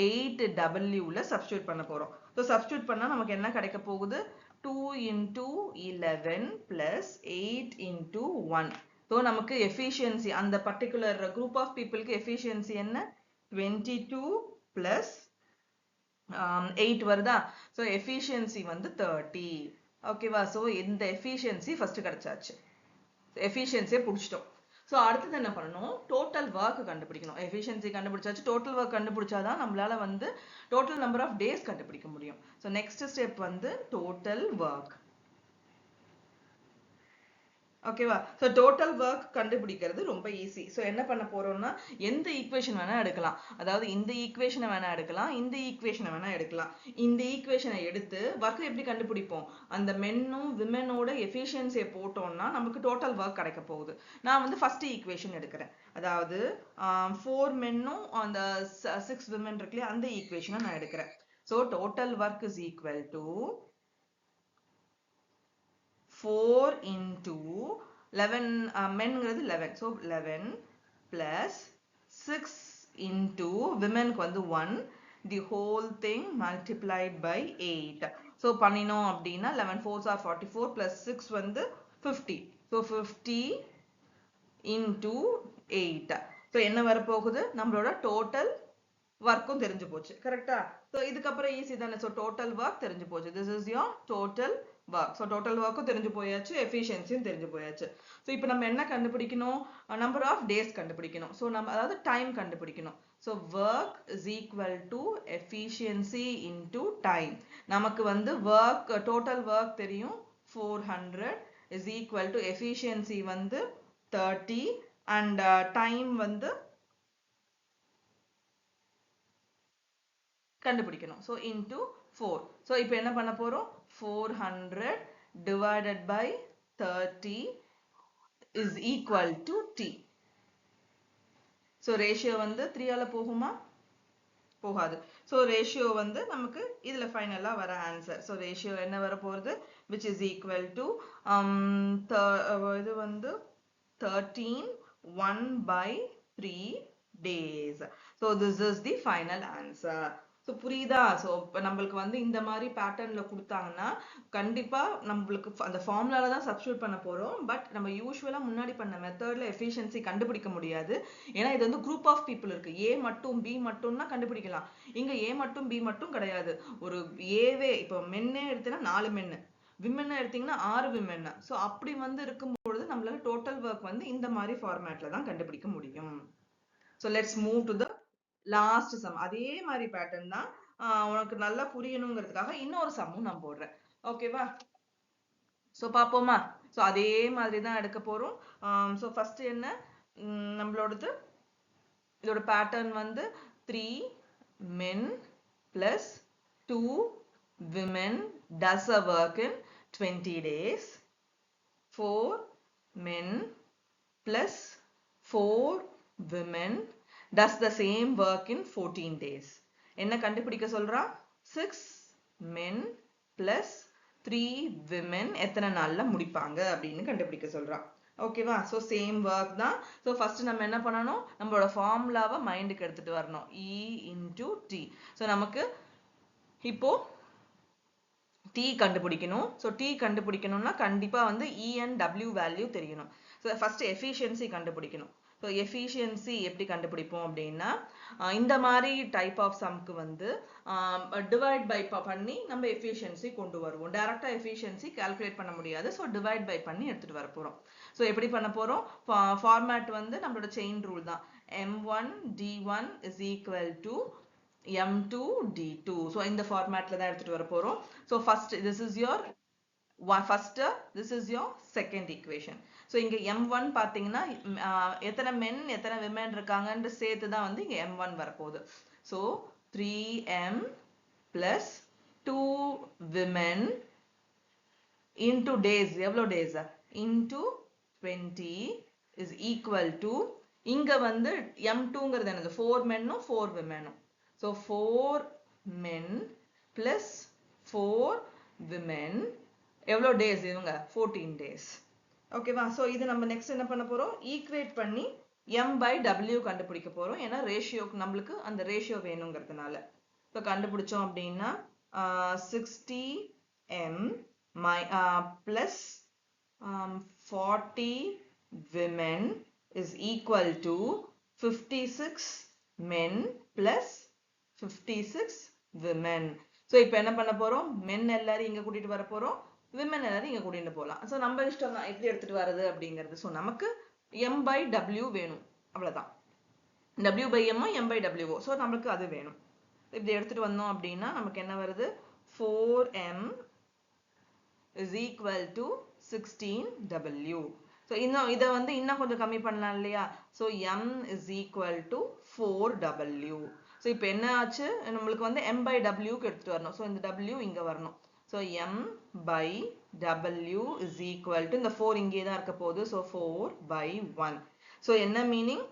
8w சப்ஸ்டியூட் பண்ண போறோம். ஸோ சப்ஸ்டியூட் பண்ணா நமக்கு என்ன கிடைக்க போகுது, 2 into 11 plus 8 into 1. ஸோ நமக்கு எஃபிஷியன்சி அந்த பர்டிகுலர் குரூப் ஆஃப் பீப்புளுக்கு எஃபிஷியன்சி என்ன, 22 plus 8 வருதா. ஸோ எஃபிஷியன்சி வந்து 30. ஓகேவா. ஸோ இந்த எஃபிஷியன்சி ஃபர்ஸ்ட் கிடைச்சாச்சு, எஃபிஷியன்சியை பிடிச்சிட்டோம். ஸோ அடுத்தது என்ன பண்ணணும், டோட்டல் ஒர்க் கண்டுபிடிக்கணும். எஃபிஷியன்சி கண்டுபிடிச்சாச்சு, டோட்டல் ஒர்க் கண்டுபிடிச்சாதான் நம்மளால வந்து டோட்டல் நம்பர் ஆஃப் டேஸ் கண்டுபிடிக்க முடியும். ஸோ நெக்ஸ்ட் ஸ்டெப் வந்து டோட்டல் ஒர்க். ஓகேவா. ஸோ டோட்டல் ஒர்க் கண்டுபிடிக்கிறது ரொம்ப ஈஸி. ஸோ என்ன பண்ண போறோம்னா எந்த ஈக்குவேஷன் வேணா எடுக்கலாம், அதாவது இந்த ஈக்குவேஷனை வேணா எடுக்கலாம், இந்த ஈக்குவேஷனை வேணா எடுக்கலாம். இந்த ஈக்குவேஷனை எடுத்து ஒர்க் எப்படி கண்டுபிடிப்போம், அந்த மென்னும் விமெனோட எஃபிஷியன்சியை போட்டோம்னா நமக்கு டோட்டல் ஒர்க் கிடைக்க போகுது. நான் வந்து ஃபர்ஸ்ட் ஈக்குவேஷன் எடுக்கிறேன், அதாவது 4 மென்னும் அந்த 6 விமென் இருக்குல்லையா, அந்த ஈக்குவேஷனை நான் எடுக்கிறேன். So total work is equal to 4 into 11 மென்ங்கிறது 11. So 11 plus 6 into விமென்க்கு வந்து 1, the whole thing multiplied by 8. So பண்ணினோம் அப்படின்னா 11 4s are 44 plus 6 வந்து 50. So 50 into 8. ஸோ என்ன வரப்போகுது, நம்மளோட டோட்டல் ஒர்க்கும் தெரிஞ்சு போச்சு. கரெக்டா. ஸோ இதுக்கப்புறம் ஈஸி தானே. ஸோ டோட்டல் ஒர்க் தெரிஞ்சு போச்சு, this is your total work. So total ஒர்க்கும் தெரிஞ்சு போயாச்சு, எஃபிஷியன்சியும் தெரிஞ்சு போயாச்சு. ஸோ இப்போ நம்ம என்ன கண்டுபிடிக்கணும், நம்பர் ஆஃப் டேஸ் கண்டுபிடிக்கணும். ஸோ நம்ம அதாவது டைம் கண்டுபிடிக்கணும். So work is equal to efficiency into time. நமக்கு வந்து ஒர்க் டோட்டல் ஒர்க் தெரியும் 400 இஸ் ஈக்குவல் டு எஃபிஷியன்சி வந்து 30 அண்ட் டைம் வந்து கண்டுபிடிக்கணும். So into 4. ஸோ இப்போ என்ன பண்ண போறோம், 400 divided by 30 is equal to t. So ratio வந்து 3ஆல போகுமா, போகாது. ஸோ ரேஷியோ வந்து நமக்கு இதுல ஃபைனலா வர ஆன்சர். ஸோ ரேஷியோ என்ன வர போறது, which is equal to இது வந்து 13 1/3 days. So this is the final answer. So புரியுதா. ஸோ இப்போ நம்மளுக்கு வந்து இந்த மாதிரி பேட்டர்ன்ல கொடுத்தாங்கன்னா கண்டிப்பா நம்மளுக்கு அந்த ஃபார்முலால தான் சப்ஸ்டியூட் பண்ண போறோம். பட் நம்ம யூஸ்வலா முன்னாடி பண்ண மெத்தட்ல எஃபிஷியன்சி கண்டுபிடிக்க முடியாது. ஏன்னா இது வந்து குரூப் ஆஃப் பீப்புள் இருக்கு, ஏ மட்டும் பி மட்டும்னா கண்டுபிடிக்கலாம். இங்க ஏ மட்டும் பி மட்டும் கிடையாது. ஒரு ஏவே இப்போ மென்னே எடுத்தீங்கன்னா 4 மென்னு, விமென்னு எடுத்தீங்கன்னா 6 விமென்னு. ஸோ அப்படி வந்து இருக்கும் பொழுது நம்மளால டோட்டல் ஒர்க் வந்து இந்த மாதிரி ஃபார்மேட்ல தான் கண்டுபிடிக்க முடியும். So let's move to the last some. அதே மாதிரி பேட்டர்ன் தான், உனக்கு நல்லா புரியணுங்கிறதுக்காக இன்னொரு சம்மும் நான் போடுறேன். ஓகேவா? ஸோ பார்ப்போமா? ஸோ அதே மாதிரி தான் எடுக்க போறோம். ஸோ ஃபர்ஸ்ட் என்ன, நம்மளோடது இதோட பேட்டர்ன் வந்து 3 men plus 2 women does a work in 20 days. 4 men plus 4 women does the same work in 14 days. என்ன கண்டுபிடிக்க சொல்றா? 6 men plus 3 women எத்தனை நாள்ல முடிப்பாங்க அப்படின்னு கண்டுபிடிக்க சொல்றா. ஓகேவா? ஸோ சேம் ஒர்க் தான். ஸோ ஃபர்ஸ்ட் நம்ம என்ன பண்ணணும், நம்மளோட ஃபார்முலாவை மைண்டுக்கு எடுத்துட்டு வரணும். E into T. ஸோ நமக்கு இப்போ T கண்டுபிடிக்கணும். ஸோ T கண்டுபிடிக்கணும்னா கண்டிப்பா வந்து E and W வேல்யூ தெரியணும். ஸோ ஃபர்ஸ்ட் எஃபிஷியன்சி கண்டுபிடிக்கணும். ஸோ எஃபிஷியன்சி எப்படி கண்டுபிடிப்போம் அப்படின்னா, இந்த மாதிரி டைப் ஆஃப் சம்க்கு வந்து டிவைட் பை பண்ணி நம்ம எஃபிஷியன்சி கொண்டு வருவோம். டைரக்டா எஃபிஷியன்சி கால்குலேட் பண்ண முடியாது. ஸோ டிவைட் பை பண்ணி எடுத்துட்டு வர போறோம். ஸோ எப்படி பண்ண போறோம், ஃபார்மேட் வந்து நம்மளோட செயின் ரூல் தான். M1 D1 is equal to M2 D2. So இந்த ஃபார்மேட்ல தான் எடுத்துட்டு வர போறோம். So first this is your this is your second equation. So இங்க M1 பாத்தீங்கன்னா எத்தனை men எத்தனை women இருக்காங்கன்னு சேர்த்து தான் வந்து இங்க M1 வரப்போகுது. So 3M plus 2 women into days, எவ்வளோ days into 20 is equal to, இங்க வந்து M2ங்கிறது என்னது, 4 menனும் 4 womenனும். ஸோ 4 men plus 4 women எவ்வளோ டேஸ் இவங்க, 14 days. ஓகேவா? ஸோ இது நம்ம நெக்ஸ்ட் என்ன பண்ண போறோம், ஈக்குவேட் பண்ணி M by W கண்டுபிடிக்க போறோம். ஏன்னா ரேஷியோக்கு நம்மளுக்கு அந்த ரேஷியோ வேணுங்கிறதுனால. ஸோ கண்டுபிடிச்சோம் அப்படின்னா 60M plus 40 women is equal to 56 men plus 56 women. So இப்போ என்ன பண்ண போறோம், men எல்லாரும் இங்க கூட்டிட்டு வர போறோம், women எல்லாரும் இங்க கூட்டிட்டு போகலாம். ஸோ நம்ம இஷ்டம் தான் எப்படி எடுத்துட்டு வர்றது அப்படிங்கிறது. ஸோ நமக்கு M by W வேணும், அவ்வளவுதான். W by M M by W. So நமக்கு அது வேணும். இப்படி எடுத்துட்டு வந்தோம் அப்படின்னா நமக்கு என்ன வருது, 4M is equal to 16W. So இன்னும் இதை வந்து இன்னும் கொஞ்சம் கம்மி பண்ணலாம் இல்லையா? So M is equal to 4W. So இப்போ என்ன ஆச்சு, நம்மளுக்கு வந்து M by Wக்கு எடுத்துட்டு வரணும். ஸோ இந்த W இங்க வரணும். So M by W is equal to, இந்த 4 இங்கே தான் இருக்க போகுது. So 4 by 1. ஸோ என்ன மீனிங்,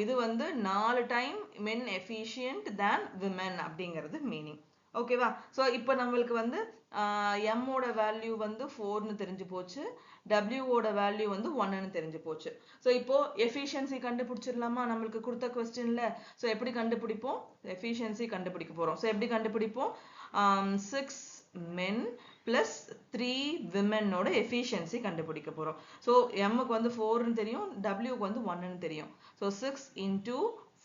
இது வந்து 4 time men efficient than women அப்படிங்கிறது மீனிங். ஓகேவா? ஸோ இப்போ நம்மளுக்கு வந்து M ஓட வேல்யூ வந்து 4ன்னு தெரிஞ்சு போச்சு, W ஓட வேல்யூ வந்து 1ன்னு தெரிஞ்சு போச்சு. ஸோ இப்போ எஃபிஷியன்சி கண்டுபிடிச்சிடலாமா நம்மளுக்கு கொடுத்த கொஸ்டின்ல? ஸோ எப்படி கண்டுபிடிப்போம், எஃபிஷியன்சி கண்டுபிடிக்க போறோம். ஸோ எப்படி கண்டுபிடிப்போம், 6 men plus 3 women ஓட எஃபிஷியன்சி கண்டுபிடிக்க போறோம். ஸோ M-க்கு வந்து 4ன்னு தெரியும், W-க்கு வந்து 1ன்னு தெரியும். So 6 into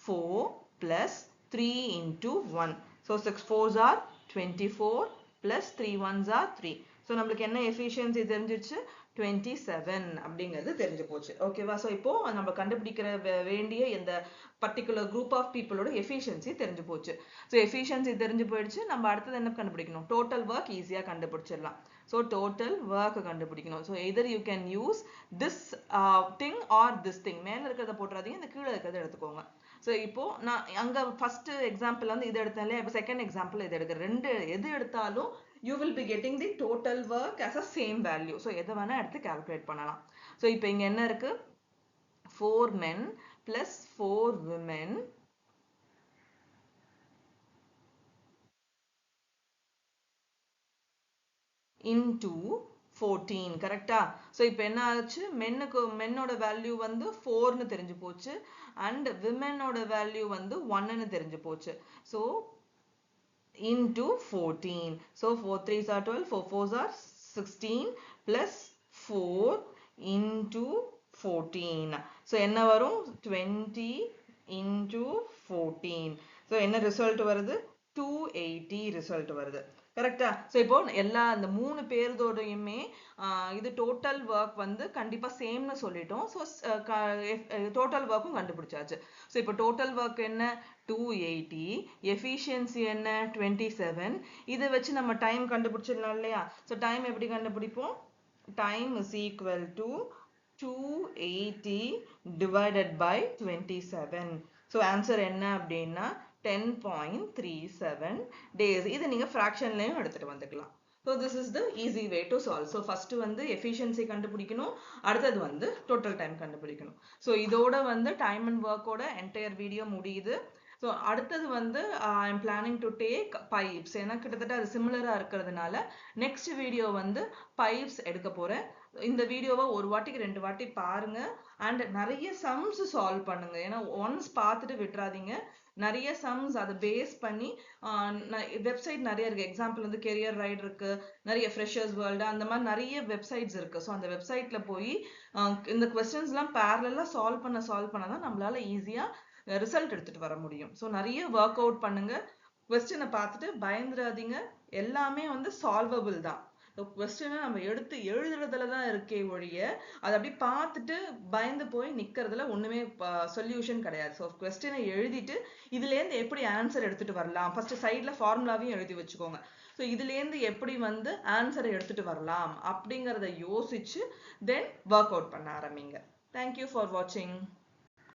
4 plus 3 into 1. So 6 4s are 24 plus 3 1s are 3. So நம்மளுக்கு என்ன எஃபிஷியன்சி தெரிஞ்சிருச்சு, 27 அப்படிங்கிறது தெரிஞ்சு போச்சு. ஓகேவா? ஸோ இப்போ நம்ம கண்டுபிடிக்கிற வேண்டிய இந்த பர்டிகுலர் குரூப் ஆஃப் பீப்புளோட எஃபிஷியன்சி தெரிஞ்சு போச்சு. ஸோ எஃபிஷியன்சி தெரிஞ்சு போயிடுச்சு. நம்ம அடுத்தது என்ன கண்டுபிடிக்கணும், டோட்டல் ஒர்க் ஈஸியா கண்டுபிடிச்சிடலாம். ஸோ டோட்டல் ஒர்க் கண்டுபிடிக்கணும். So either you can use this thing or this thing. மேல இருக்கிறத போட்டுறாதீங்க, இந்த கீழே இருக்கிறத எடுத்துக்கோங்க. ஸோ இப்போ நான் அங்க ஃபர்ஸ்ட் எக்ஸாம்பிள் வந்து இது எடுத்தேன் இல்லையா, இப்போ செகண்ட் எக்ஸாம்பிள் இது எடுக்கிறேன். ரெண்டு எது எடுத்தாலும் you will be getting the total work as a same value. So எதை வேணா எடுத்து calculate பண்ணலாம். So இப்போ இங்க என்ன இருக்கு, 4 men plus 4 women into 14. கரெக்டா? ஸோ இப்போ என்ன ஆச்சு, மென்னோட வேல்யூ வந்து 4ன்னு தெரிஞ்சு போச்சு, அண்ட் விமெனோட வேல்யூ வந்து 1ன்னு தெரிஞ்சு போச்சு. So into 14. So 4 3s are 12, 4 4s are 16 plus 4 into 14. So என்ன வரும், 20 into 14. So என்ன ரிசல்ட் வருது, 280 ரிசல்ட் வருது. கரெக்டா? ஸோ இப்போ எல்லா அந்த 3 பேர்தோடையுமே இது டோட்டல் ஒர்க் வந்து கண்டிப்பா சேம்னு சொல்லிட்டோம். ஸோ டோட்டல் ஒர்க்கும் கண்டுபிடிச்சாச்சு. ஸோ இப்போ டோட்டல் ஒர்க் என்ன 280, எஃபிஷியன்சி என்ன 27. இதை வச்சு நம்ம டைம் கண்டுபிடிச்சிடலாம் இல்லையா? ஸோ டைம் எப்படி கண்டுபிடிப்போம்? Time is equal to 280 divided by 27. So answer என்ன அப்படின்னா 10.37 days. இது நீங்க ஃப்ராக்ஷன்லயும் எடுத்துட்டு வந்துக்கலாம். So this is the easy way to solve. So first வந்து efficiency கண்டுபிடிக்கணும், அடுத்தது வந்து total time கண்டுபிடிக்கணும். So இதோட வந்து time and work ஓட entire video முடியுது. ஸோ அடுத்தது வந்து I am planning to take pipes. ஏன்னா கிட்டத்தட்ட அது சிமிலராக இருக்கிறதுனால நெக்ஸ்ட் வீடியோ வந்து பைப்ஸ் எடுக்க போகிறேன். இந்த வீடியோவை ஒரு வாட்டிக்கு 2 வாட்டி பாருங்க அண்ட் நிறைய சம்ஸ் சால்வ் பண்ணுங்க. ஏன்னா ஒன்ஸ் பார்த்துட்டு விட்டுறாதீங்க. நிறைய சம்ஸ் அதை பேஸ் பண்ணி வெப்சைட் நிறைய இருக்கு. எக்ஸாம்பிள் வந்து கெரியர் ரைட் இருக்கு, நிறைய ஃப்ரெஷர்ஸ் வேர்ல்டு, அந்த மாதிரி நிறைய வெப்சைட்ஸ் இருக்கு. ஸோ அந்த வெப்சைட்ல போய் இந்த கொஸ்டின்ஸ்லாம் பேரலாக சால்வ் பண்ண தான் நம்மளால ஈஸியாக ரிசல்ட் எடுத்துட்டு வர முடியும். ஸோ நிறைய ஒர்க் அவுட் பண்ணுங்க. கொஸ்டினை பார்த்துட்டு பயந்துடாதீங்க. எல்லாமே வந்து சால்வபிள் தான். கொஸ்டினை நம்ம எடுத்து எழுதுறதுல தான் இருக்கே ஒழிய அதை அப்படி பார்த்துட்டு பயந்து போய் நிக்கிறதுல ஒண்ணுமே சொல்யூஷன் கிடையாது. ஸோ கொஸ்டினை எழுதிட்டு இதுலேருந்து எப்படி ஆன்சர் எடுத்துட்டு வரலாம், ஃபர்ஸ்ட் சைட்ல ஃபார்முலாவையும் எழுதி வச்சுக்கோங்க. ஸோ இதுலேருந்து எப்படி வந்து ஆன்சரை எடுத்துட்டு வரலாம் அப்படிங்கிறத யோசிச்சு தென் ஒர்க் அவுட் பண்ண ஆரம்பிங்க. தேங்க்யூ ஃபார் வாட்சிங்.